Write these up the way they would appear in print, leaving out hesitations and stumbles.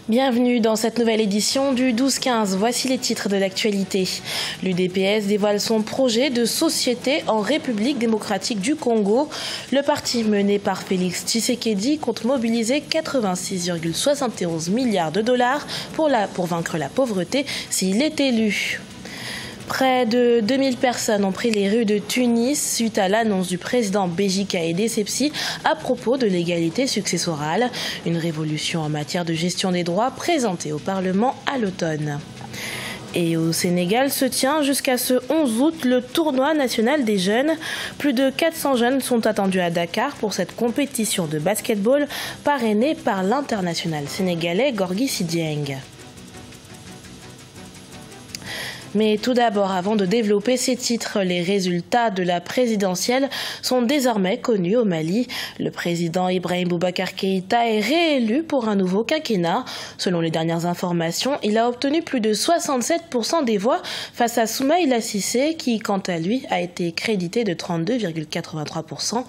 Bienvenue dans cette nouvelle édition du 12-15. Voici les titres de l'actualité. L'UDPS dévoile son projet de société en République démocratique du Congo. Le parti mené par Félix Tshisekedi compte mobiliser 86,71 milliards de dollars pour vaincre la pauvreté s'il est élu. Près de 2000 personnes ont pris les rues de Tunis suite à l'annonce du président Béji Caïd Essebsi à propos de l'égalité successorale, une révolution en matière de gestion des droits présentée au Parlement à l'automne. Et au Sénégal se tient jusqu'à ce 11 août le tournoi national des jeunes. Plus de 400 jeunes sont attendus à Dakar pour cette compétition de basketball parrainée par l'international sénégalais Gorgui Sy Dieng. Mais tout d'abord, avant de développer ces titres, les résultats de la présidentielle sont désormais connus au Mali. Le président Ibrahim Boubacar Keïta est réélu pour un nouveau quinquennat. Selon les dernières informations, il a obtenu plus de 67% des voix face à Soumaïla Cissé, qui, quant à lui, a été crédité de 32,83%.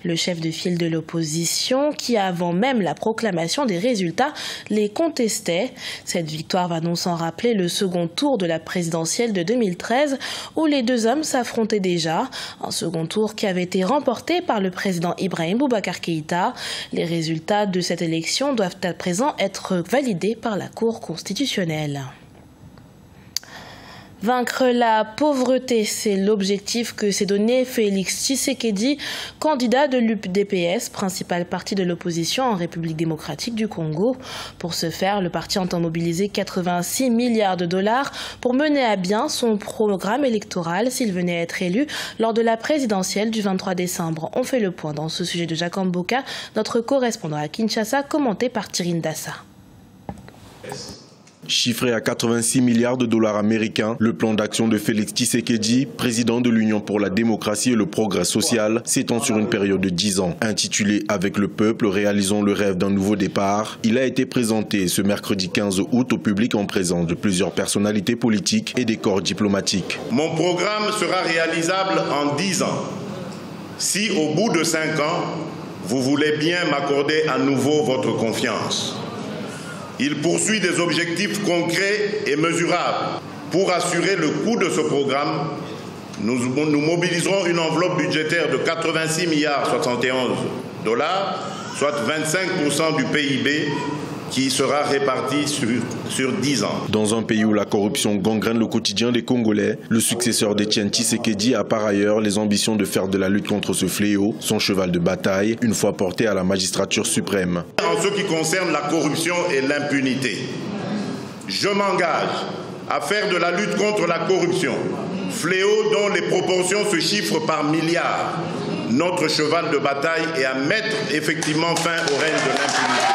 Le chef de file de l'opposition, qui avant même la proclamation des résultats, les contestait. Cette victoire va non sans rappeler le second tour de la présidentielle de 2013 où les deux hommes s'affrontaient déjà. Un second tour qui avait été remporté par le président Ibrahim Boubacar Keïta. Les résultats de cette élection doivent à présent être validés par la Cour constitutionnelle. Vaincre la pauvreté, c'est l'objectif que s'est donné Félix Tshisekedi, candidat de l'UDPS, principal parti de l'opposition en République démocratique du Congo. Pour ce faire, le parti entend mobiliser 86 milliards de dollars pour mener à bien son programme électoral s'il venait à être élu lors de la présidentielle du 23 décembre. On fait le point dans ce sujet de Jacques Mboka, notre correspondant à Kinshasa, commenté par Thierry Dassa. Chiffré à 86 milliards de dollars américains, le plan d'action de Félix Tshisekedi, président de l'Union pour la démocratie et le progrès social, s'étend sur une période de 10 ans. Intitulé « Avec le peuple, réalisons le rêve d'un nouveau départ », il a été présenté ce mercredi 15 août au public en présence de plusieurs personnalités politiques et des corps diplomatiques. Mon programme sera réalisable en 10 ans. Si au bout de 5 ans, vous voulez bien m'accorder à nouveau votre confiance. Il poursuit des objectifs concrets et mesurables. Pour assurer le coût de ce programme, nous mobiliserons une enveloppe budgétaire de 86 milliards 71 dollars, soit 25% du PIB, qui sera réparti sur 10 ans. Dans un pays où la corruption gangrène le quotidien des Congolais, le successeur d'Étienne Tshisekedi a par ailleurs les ambitions de faire de la lutte contre ce fléau son cheval de bataille, une fois porté à la magistrature suprême. En ce qui concerne la corruption et l'impunité, je m'engage à faire de la lutte contre la corruption, fléau dont les proportions se chiffrent par milliards, notre cheval de bataille et à mettre effectivement fin au règne de l'impunité.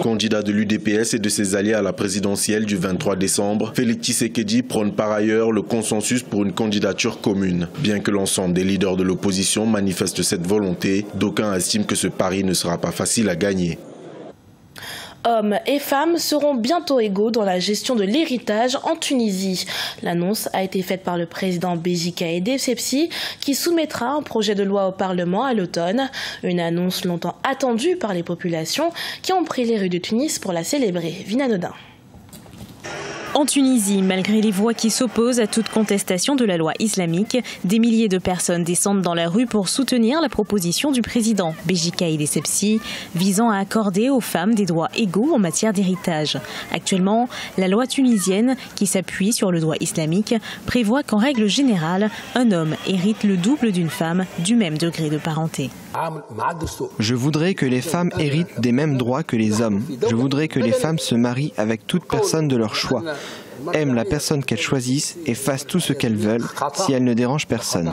Candidat de l'UDPS et de ses alliés à la présidentielle du 23 décembre, Félix Tshisekedi prône par ailleurs le consensus pour une candidature commune. Bien que l'ensemble des leaders de l'opposition manifestent cette volonté, d'aucuns estiment que ce pari ne sera pas facile à gagner. Hommes et femmes seront bientôt égaux dans la gestion de l'héritage en Tunisie. L'annonce a été faite par le président Béji Caïd Essebsi qui soumettra un projet de loi au Parlement à l'automne. Une annonce longtemps attendue par les populations qui ont pris les rues de Tunis pour la célébrer. Vina Nodin. En Tunisie, malgré les voix qui s'opposent à toute contestation de la loi islamique, des milliers de personnes descendent dans la rue pour soutenir la proposition du président Béji Caïd Essebsi visant à accorder aux femmes des droits égaux en matière d'héritage. Actuellement, la loi tunisienne, qui s'appuie sur le droit islamique, prévoit qu'en règle générale, un homme hérite le double d'une femme du même degré de parenté. Je voudrais que les femmes héritent des mêmes droits que les hommes. Je voudrais que les femmes se marient avec toute personne de leur choix, aiment la personne qu'elles choisissent et fassent tout ce qu'elles veulent si elles ne dérangent personne.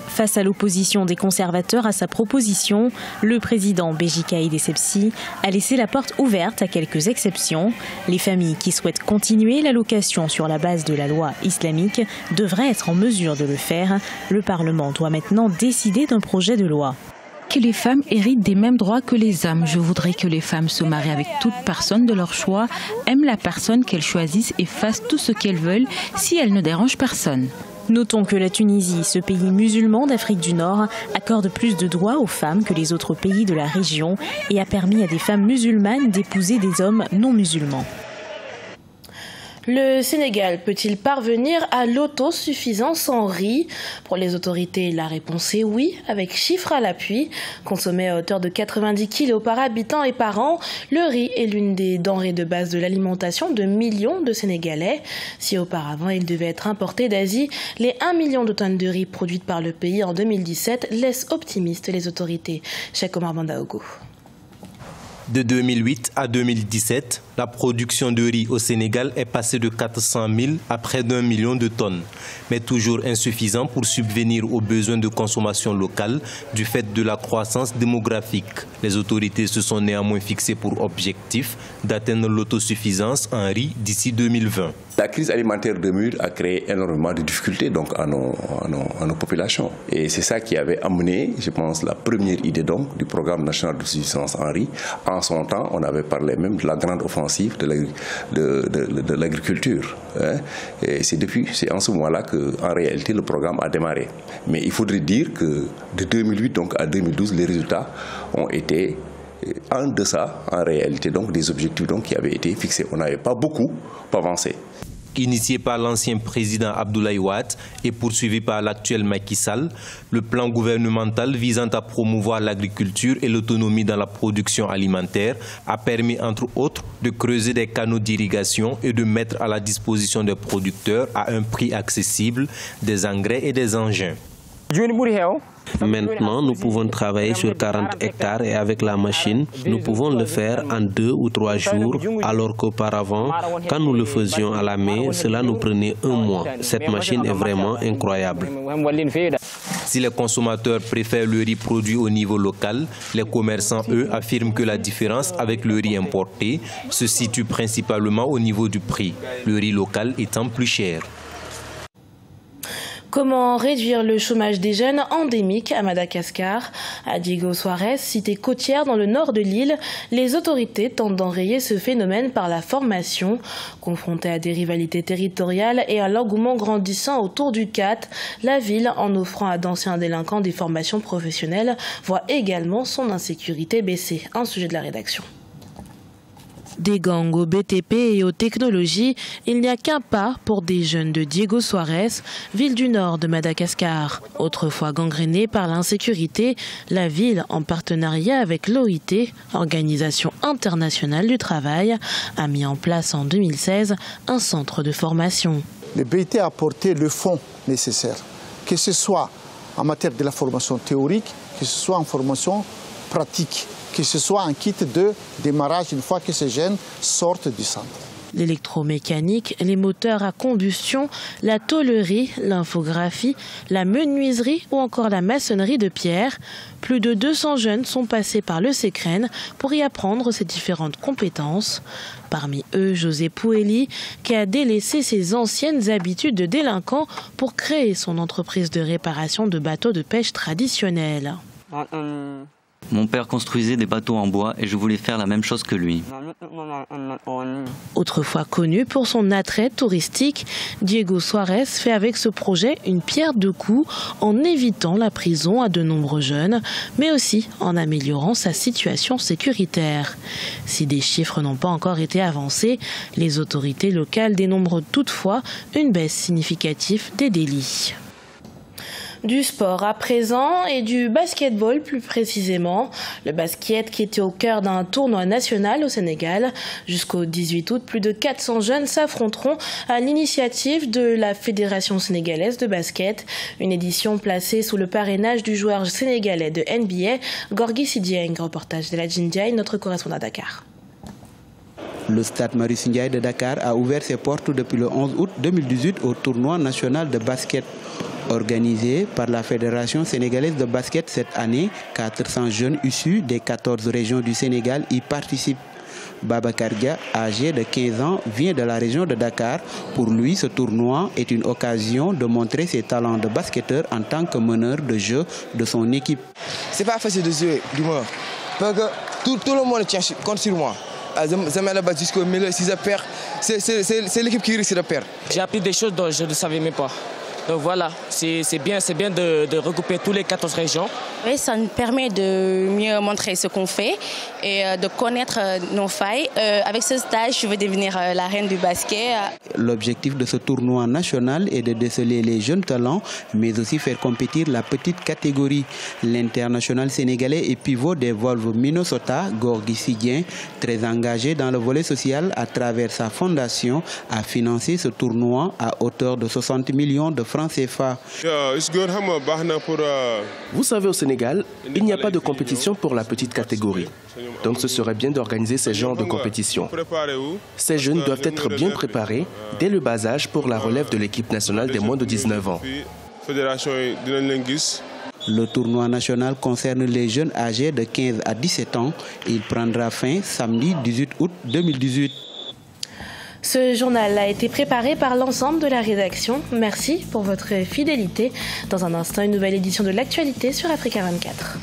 Face à l'opposition des conservateurs à sa proposition, le président Béji Caïd Essebsi a laissé la porte ouverte à quelques exceptions. Les familles qui souhaitent continuer l'allocation sur la base de la loi islamique devraient être en mesure de le faire. Le Parlement doit maintenant décider d'un projet de loi. Que les femmes héritent des mêmes droits que les hommes. Je voudrais que les femmes se marient avec toute personne de leur choix, aiment la personne qu'elles choisissent et fassent tout ce qu'elles veulent si elles ne dérangent personne. Notons que la Tunisie, ce pays musulman d'Afrique du Nord, accorde plus de droits aux femmes que les autres pays de la région et a permis à des femmes musulmanes d'épouser des hommes non musulmans. Le Sénégal peut-il parvenir à l'autosuffisance en riz? Pour les autorités, la réponse est oui, avec chiffres à l'appui. Consommé à hauteur de 90 kg par habitant et par an, le riz est l'une des denrées de base de l'alimentation de millions de Sénégalais. Si auparavant il devait être importé d'Asie, les 1 million de tonnes de riz produites par le pays en 2017 laissent optimistes les autorités. Cheikh Omar Bandaogo. De 2008 à 2017, la production de riz au Sénégal est passée de 400 000 à près d'1 million de tonnes, mais toujours insuffisant pour subvenir aux besoins de consommation locale du fait de la croissance démographique. Les autorités se sont néanmoins fixées pour objectif d'atteindre l'autosuffisance en riz d'ici 2020. La crise alimentaire 2000 a créé énormément de difficultés donc, à nos populations. Et c'est ça qui avait amené, je pense, la première idée donc, du programme national de suffisance en riz. En son temps, on avait parlé même de la grande offensive de l'agriculture. Hein. Et c'est en ce moment-là qu'en réalité le programme a démarré. Mais il faudrait dire que de 2008 donc, à 2012, les résultats ont été en deçà, en réalité, donc, des objectifs donc, qui avaient été fixés. On n'avait pas beaucoup avancé. Initié par l'ancien président Abdoulaye Wade et poursuivi par l'actuel Macky Sall, le plan gouvernemental visant à promouvoir l'agriculture et l'autonomie dans la production alimentaire a permis entre autres de creuser des canaux d'irrigation et de mettre à la disposition des producteurs à un prix accessible des engrais et des engins. Maintenant, nous pouvons travailler sur 40 hectares et avec la machine, nous pouvons le faire en 2 ou 3 jours, alors qu'auparavant, quand nous le faisions à la main, cela nous prenait 1 mois. Cette machine est vraiment incroyable. Si les consommateurs préfèrent le riz produit au niveau local, les commerçants, eux, affirment que la différence avec le riz importé se situe principalement au niveau du prix, le riz local étant plus cher. Comment réduire le chômage des jeunes endémiques à Madagascar? À Diego Suarez, cité côtière dans le nord de l'île, les autorités tentent d'enrayer ce phénomène par la formation. Confrontée à des rivalités territoriales et à l'engouement grandissant autour du CAT, la ville, en offrant à d'anciens délinquants des formations professionnelles, voit également son insécurité baisser. Un sujet de la rédaction. Des gangs au BTP et aux technologies, il n'y a qu'un pas pour des jeunes de Diego Suarez, ville du nord de Madagascar. Autrefois gangrénée par l'insécurité, la ville, en partenariat avec l'OIT, Organisation internationale du travail, a mis en place en 2016 un centre de formation. Le BIT a apporté le fonds nécessaire, que ce soit en matière de la formation théorique, que ce soit en formation pratique, que ce soit un kit de démarrage une fois que ces jeunes sortent du centre. L'électromécanique, les moteurs à combustion, la tôlerie, l'infographie, la menuiserie ou encore la maçonnerie de pierre. Plus de 200 jeunes sont passés par le Sécren pour y apprendre ces différentes compétences. Parmi eux, José Poueli, qui a délaissé ses anciennes habitudes de délinquant pour créer son entreprise de réparation de bateaux de pêche traditionnels. Mon père construisait des bateaux en bois et je voulais faire la même chose que lui. Autrefois connu pour son attrait touristique, Diego Suarez fait avec ce projet une pierre deux coups en évitant la prison à de nombreux jeunes, mais aussi en améliorant sa situation sécuritaire. Si des chiffres n'ont pas encore été avancés, les autorités locales dénombrent toutefois une baisse significative des délits. Du sport à présent et du basketball plus précisément. Le basket qui était au cœur d'un tournoi national au Sénégal. Jusqu'au 18 août, plus de 400 jeunes s'affronteront à l'initiative de la Fédération sénégalaise de basket. Une édition placée sous le parrainage du joueur sénégalais de NBA, Gorgui Sy Dieng. Reportage de la Jindiaï, notre correspondant à Dakar. Le stade Marius Ndiaye de Dakar a ouvert ses portes depuis le 11 août 2018 au tournoi national de basket. Organisé par la Fédération sénégalaise de basket cette année, 400 jeunes issus des 14 régions du Sénégal y participent. Babacar Dia, âgé de 15 ans, vient de la région de Dakar. Pour lui, ce tournoi est une occasion de montrer ses talents de basketteur en tant que meneur de jeu de son équipe. C'est pas facile de jouer, d'humeur, parce que tout le monde compte sur moi. Je mets la balle jusqu'au milieu, si je perds, c'est l'équipe qui risque de perdre. J'ai appris des choses dont je ne savais même pas. Donc voilà, c'est bien de regrouper tous les 14 régions. Oui, ça nous permet de mieux montrer ce qu'on fait et de connaître nos failles. Avec ce stage, je veux devenir la reine du basket. L'objectif de ce tournoi national est de déceler les jeunes talents, mais aussi faire compétir la petite catégorie. L'international sénégalais et pivot des Volves Minnesota, Gorgui Sidien, très engagé dans le volet social à travers sa fondation, a financé ce tournoi à hauteur de 60 millions de francs CFA. Vous savez, au Sénégal, il n'y a pas de compétition pour la petite catégorie. Donc ce serait bien d'organiser ces genres de compétitions. Ces jeunes doivent être bien préparés dès le bas âge pour la relève de l'équipe nationale des moins de 19 ans. Le tournoi national concerne les jeunes âgés de 15 à 17 ans. Il prendra fin samedi 18 août 2018. Ce journal a été préparé par l'ensemble de la rédaction. Merci pour votre fidélité. Dans un instant, une nouvelle édition de l'actualité sur Africa 24.